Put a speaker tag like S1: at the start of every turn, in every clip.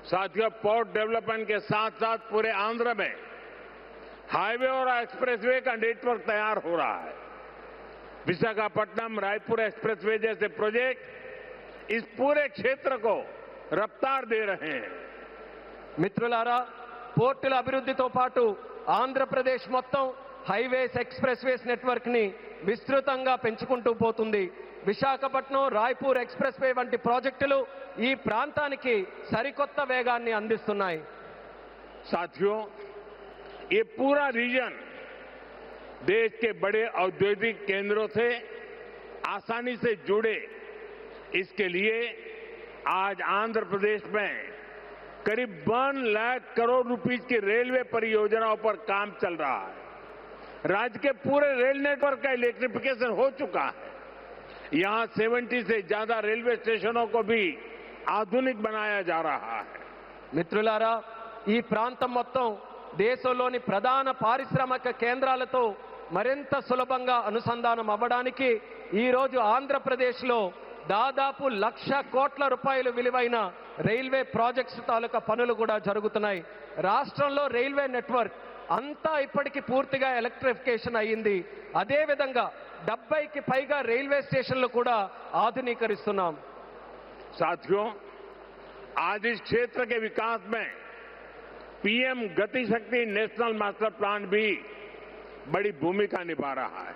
S1: साथियों, port development के साथ साथ पूरे आंध्र में हाईवे और एक्सप्रेसवे का नेटवर्क तैयार हो रहा है। विशाखापट्टनम रायपुर एक्सप्रेसवे जैसे प्रोजेक्ट इस पूरे क्षेत्र को रफ्तार दे रहे हैं।
S2: మిత్రులారా, పోర్టుల అభివృద్ధితో పాటు ఆంధ్రప్రదేశ్ మొత్తం హైవేస్ ఎక్స్ప్రెస్వేస్ నెట్వర్క్ ని విస్తృతంగా పెంచుకుంటూ పోతుంది. విశాఖపట్నం రాయ్పూర్ ఎక్స్ప్రెస్ వే వంటి ప్రాజెక్టులు ఈ ప్రాంతానికి సరికొత్త వేగాన్ని అందిస్తున్నాయి.
S1: साथियों, ये पूरा रीजन देश के बड़े औद्योगिक केंद्रों से आसानी से जुड़े, इसके लिए आज आंध्र प्रदेश में करीब 1 लाख करोड़ रुपीस की रेलवे परियोजनाओं पर काम चल रहा है. राज्य के पूरे रेल नेटवर्क का इलेक्ट्रिफिकेशन हो चुका है. यहां 70 से ज्यादा रेलवे स्टेशनों को भी आधुनिक बनाया जा रहा है.
S2: మిత్రులారా, ఈ ప్రాంతం మొత్తం దేశంలోని ప్రధాన పారిశ్రామిక కేంద్రాలతో మరింత సులభంగా అనుసంధానం అవ్వడానికి ఈ రోజు ఆంధ్రప్రదేశ్లో దాదాపు 1,00,000 కోట్ల రూపాయలు విలువైన రైల్వే ప్రాజెక్ట్స్ తాలూకా పనులు కూడా జరుగుతున్నాయి. రాష్ట్రంలో రైల్వే నెట్వర్క్ అంతా ఇప్పటికీ పూర్తిగా ఎలక్ట్రిఫికేషన్ అయ్యింది. అదేవిధంగా 70కి పైగా రైల్వే స్టేషన్లు కూడా ఆధునీకరిస్తున్నాం.
S1: साथियों, आज इस क्षेत्र के विकास में पीएम गति शक्ति नेशनल मास्टर प्लान भी बड़ी भूमिका निभा रहा है.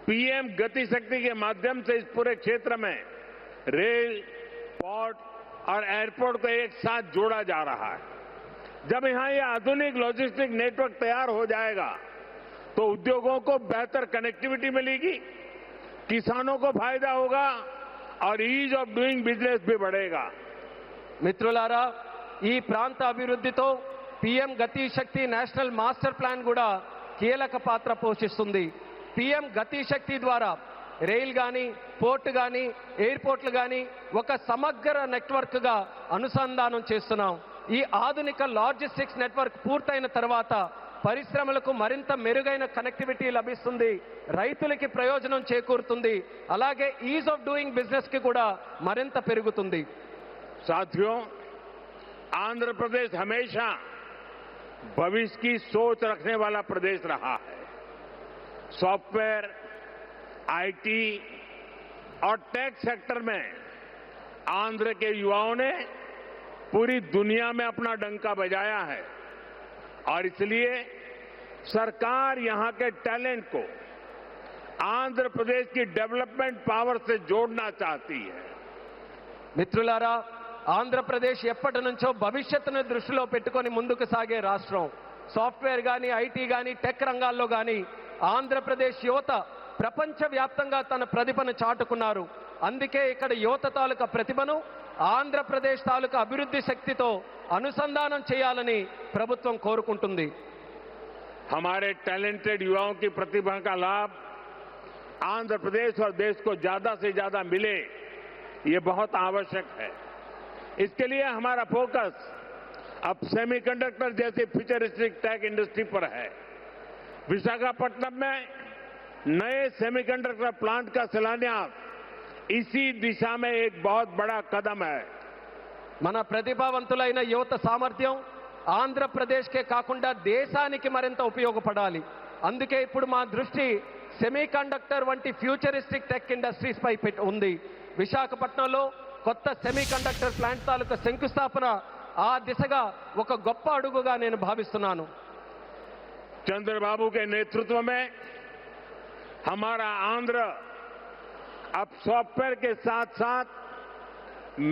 S1: पीएम गति शक्ति के माध्यम से इस पूरे क्षेत्र में रेल, पोर्ट और एयरपोर्ट को एक साथ जोड़ा जा रहा है. जब यहां ये आधुनिक लॉजिस्टिक नेटवर्क तैयार हो जाएगा तो उद्योगों को बेहतर कनेक्टिविटी मिलेगी, किसानों को फायदा होगा और ईज ऑफ डूइंग बिजनेस भी बढ़ेगा.
S2: మిత్రులారా, ఈ ప్రాంత అభివృద్ధితో పీఎం గతి శక్తి నేషనల్ మాస్టర్ ప్లాన్ కూడా కీలక పాత్ర పోషిస్తుంది. పీఎం గతి శక్తి ద్వారా రైల్ కానీ, పోర్టు కానీ, ఎయిర్పోర్ట్లు కానీ ఒక సమగ్ర నెట్వర్క్గా అనుసంధానం చేస్తున్నాం. ఈ ఆధునిక లాజిస్టిక్స్ నెట్వర్క్ పూర్తయిన తర్వాత పరిశ్రమలకు మరింత మెరుగైన కనెక్టివిటీ లభిస్తుంది, రైతులకి ప్రయోజనం చేకూరుతుంది, అలాగే ఈజ్ ఆఫ్ డూయింగ్ బిజినెస్ కి కూడా మరింత పెరుగుతుంది.
S1: साथियों, आंध्र प्रदेश हमेशा भविष्य की सोच रखने वाला प्रदेश रहा है. सॉफ्टवेयर, आईटी और टेक सेक्टर में आंध्र के युवाओं ने पूरी दुनिया में अपना डंका बजाया है और इसलिए सरकार यहां के टैलेंट को आंध्र प्रदेश की डेवलपमेंट पावर से जोड़ना चाहती है.
S2: మిత్రులారా, ఆంధ్రప్రదేశ్ ఎప్పటి నుంచో భవిష్యత్తును దృష్టిలో పెట్టుకొని ముందుకు సాగే రాష్ట్రం. సాఫ్ట్వేర్ కానీ, ఐటీ కానీ, టెక్ రంగాల్లో కానీ ఆంధ్రప్రదేశ్ యువత ప్రపంచవ్యాప్తంగా తన ప్రతిభను చాటుకున్నారు. అందుకే ఇక్కడ యువత తాలూకా ప్రతిభను ఆంధ్రప్రదేశ్ తాలూకా అభివృద్ధి శక్తితో అనుసంధానం చేయాలని ప్రభుత్వం కోరుకుంటుంది.
S1: हमारे टैलेंटेड युवाओं की प्रतिभा का लाभ आंध्र प्रदेश और देश को ज्यादा से ज्यादा मिले, ये बहुत आवश्यक है. इसके लिए हमारा फोकस अब सेमीकंडक्टर जैसी फ्यूचरिस्टिक टेक इंडस्ट्री पर है. विशाखापट्टनम में नए सेमीकंडक्टर प्लांट का शिलान्यास इसी दिशा में एक बहुत बड़ा कदम है.
S2: మన ప్రతిభావంతులైన యువత సామర్థ్యం ఆంధ్రప్రదేశ్కే కాకుండా దేశానికి మరింత ఉపయోగపడాలి. అందుకే ఇప్పుడు మా దృష్టి సెమీకండక్టర్ వంటి ఫ్యూచరిస్టిక్ టెక్ ఇండస్ట్రీస్ పై ఉంది. విశాఖపట్నంలో కొత్త సెమీకండక్టర్ ప్లాంట్ తాలూకా శంకుస్థాపన ఆ దిశగా ఒక గొప్ప అడుగుగా నేను భావిస్తున్నాను.
S1: चंद्रबाबू के नेतृत्व में हमारा आंध्र अब सॉफ्टवेयर के साथ साथ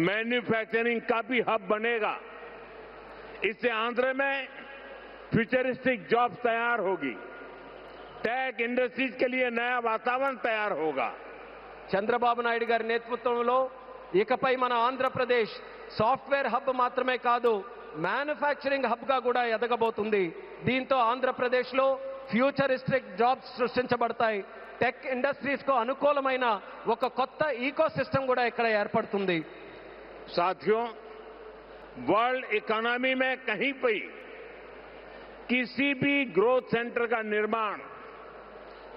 S1: मैन्युफैक्चरिंग का भी हब बनेगा. इससे आंध्र में फ्यूचरिस्टिक जॉब्स तैयार होगी, टेक इंडस्ट्रीज के लिए नया वातावरण तैयार होगा.
S2: చంద్రబాబు నాయుడు గారి నేతృత్వంలో ఇకపై మన ఆంధ్రప్రదేశ్ సాఫ్ట్వేర్ హబ్ మాత్రమే కాదు, మ్యానుఫ్యాక్చరింగ్ హబ్ గా కూడా ఎదగబోతుంది. దీంతో ఆంధ్రప్రదేశ్లో ఫ్యూచరిస్టిక్ జాబ్స్ సృష్టించబడతాయి. టెక్ ఇండస్ట్రీస్ కు అనుకూలమైన ఒక కొత్త ఈకో సిస్టమ్ కూడా ఇక్కడ ఏర్పడుతుంది.
S1: साथियों, वर्ल्ड इकोनॉमी में कहीं भी किसी भी ग्रोथ सेंटर का निर्माण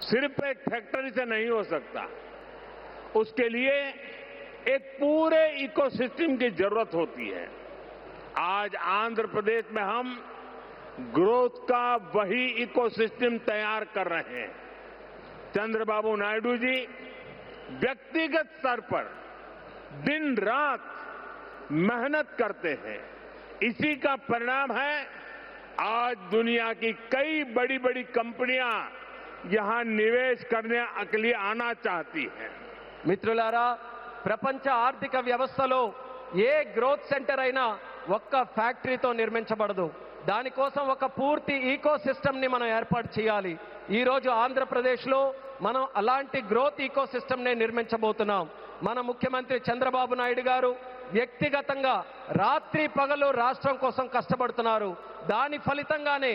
S1: सिर्फ एक फैक्ट्री से नहीं हो सकता. उसके लिए एक पूरे इकोसिस्टम की जरूरत होती है. आज आंध्र प्रदेश में हम ग्रोथ का वही इकोसिस्टम तैयार कर रहे हैं। चंद्रबाबू नायडू जी व्यक्तिगत स्तर पर दिन रात मेहनत करते हैं। इसी का परिणाम है आज दुनिया की कई बड़ी बड़ी कंपनियां यहां निवेश करने के लिए आना चाहती हैं।
S2: మిత్రులారా, ప్రపంచ ఆర్థిక వ్యవస్థలో ఏ గ్రోత్ సెంటర్ అయినా ఒక్క ఫ్యాక్టరీతో నిర్మించబడదు. దానికోసం ఒక పూర్తి ఈకో సిస్టమ్ని మనం ఏర్పాటు చేయాలి. ఈరోజు ఆంధ్రప్రదేశ్లో మనం అలాంటి గ్రోత్ ఈకో సిస్టమ్ని నిర్మించబోతున్నాం. మన ముఖ్యమంత్రి చంద్రబాబు నాయుడు గారు వ్యక్తిగతంగా రాత్రి పగలు రాష్ట్రం కోసం కష్టపడుతున్నారు. దాని ఫలితంగానే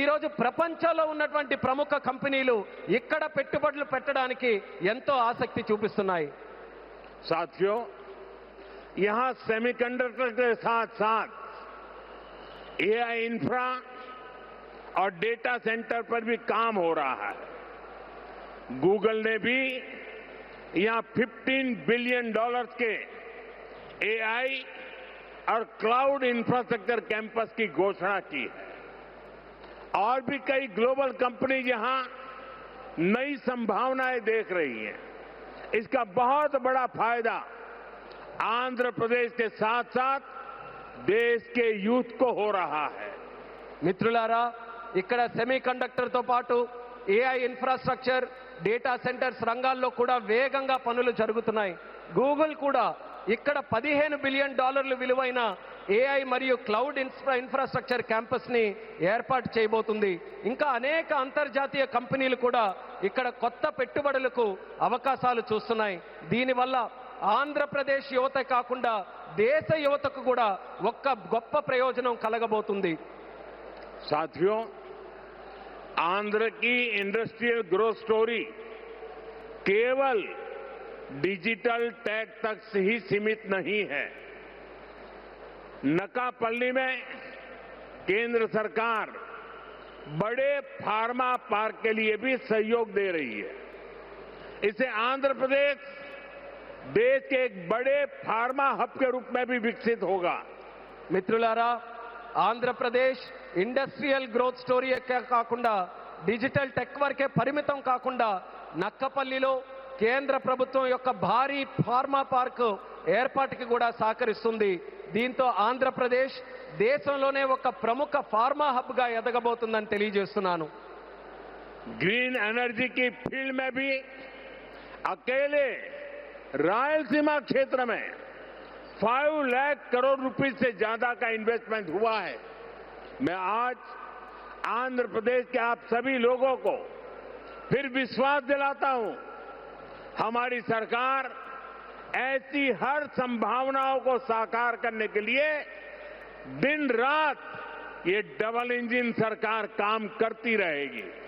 S2: ఈరోజు ప్రపంచంలో ఉన్నటువంటి ప్రముఖ కంపెనీలు ఇక్కడ పెట్టుబడులు పెట్టడానికి ఎంతో ఆసక్తి చూపిస్తున్నాయి.
S1: साथियों, यहां सेमीकंडक्टर के साथ साथ एआई इंफ्रा और डेटा सेंटर पर भी काम हो रहा है। गूगल ने भी यहां $15 बिलियन के एआई और क्लाउड इंफ्रास्ट्रक्चर कैंपस की घोषणा की है। और भी कई ग्लोबल कंपनी यहां नई संभावनाएं देख रही हैं। इसका बहुत बड़ा फायदा आंध्र प्रदेश के साथ साथ देश के यूथ को हो रहा है।
S2: మిత్రులారా, ఇక్కడ సెమీ కండక్టర్తో పాటు ఏఐ ఇన్ఫ్రాస్ట్రక్చర్, డేటా సెంటర్స్ రంగాల్లో కూడా వేగంగా పనులు జరుగుతున్నాయి. గూగుల్ కూడా ఇక్కడ $15 బిలియన్ విలువైన ఏఐ మరియు క్లౌడ్ ఇన్ఫ్రాస్ట్రక్చర్ క్యాంపస్ ని ఏర్పాటు చేయబోతుంది. ఇంకా అనేక అంతర్జాతీయ కంపెనీలు కూడా ఇక్కడ కొత్త పెట్టుబడులకు అవకాశాలు చూస్తున్నాయి. దీనివల్ల ఆంధ్రప్రదేశ్ యువత కాకుండా దేశ యువతకు కూడా ఒక్క గొప్ప ప్రయోజనం కలగబోతుంది.
S1: साथियों, आंध्र की इंडस्ट्रियल ग्रोथ स्टोरी केवल डिजिटल टेक तक ही सीमित नहीं है। नकापल्ली में केंद्र सरकार बड़े फार्मा पार्क के लिए भी सहयोग दे रही है। इससे आंध्र प्रदेश देश के एक बड़े फार्मा हब के रूप में भी विकसित होगा।
S2: మిత్రులారా, ఆంధ్రప్రదేశ్ ఇండస్ట్రియల్ గ్రోత్ స్టోరీ కాకుండా డిజిటల్ టెక్ వరకే పరిమితం కాకుండా నక్కపల్లిలో కేంద్ర ప్రభుత్వం యొక్క భారీ ఫార్మా పార్క్ ఏర్పాటుకి కూడా సహకరిస్తుంది. దీంతో ఆంధ్రప్రదేశ్ దేశంలోనే ఒక ప్రముఖ ఫార్మా హబ్ గా ఎదగబోతుందని తెలియజేస్తున్నాను.
S1: ग्रीन एनर्जी की फील्ड में भी अकेले रायलसीमा क्षेत्र में 5 लाख करोड़ रुपए से ज्यादा का इन्वेस्टमेंट हुआ है। मैं आज आंध्र प्रदेश के आप सभी लोगों को फिर विश्वास दिलाता हूं, हमारी सरकार ऐसी हर संभावनाओं को साकार करने के लिए दिन रात ये डबल इंजन सरकार काम करती रहेगी।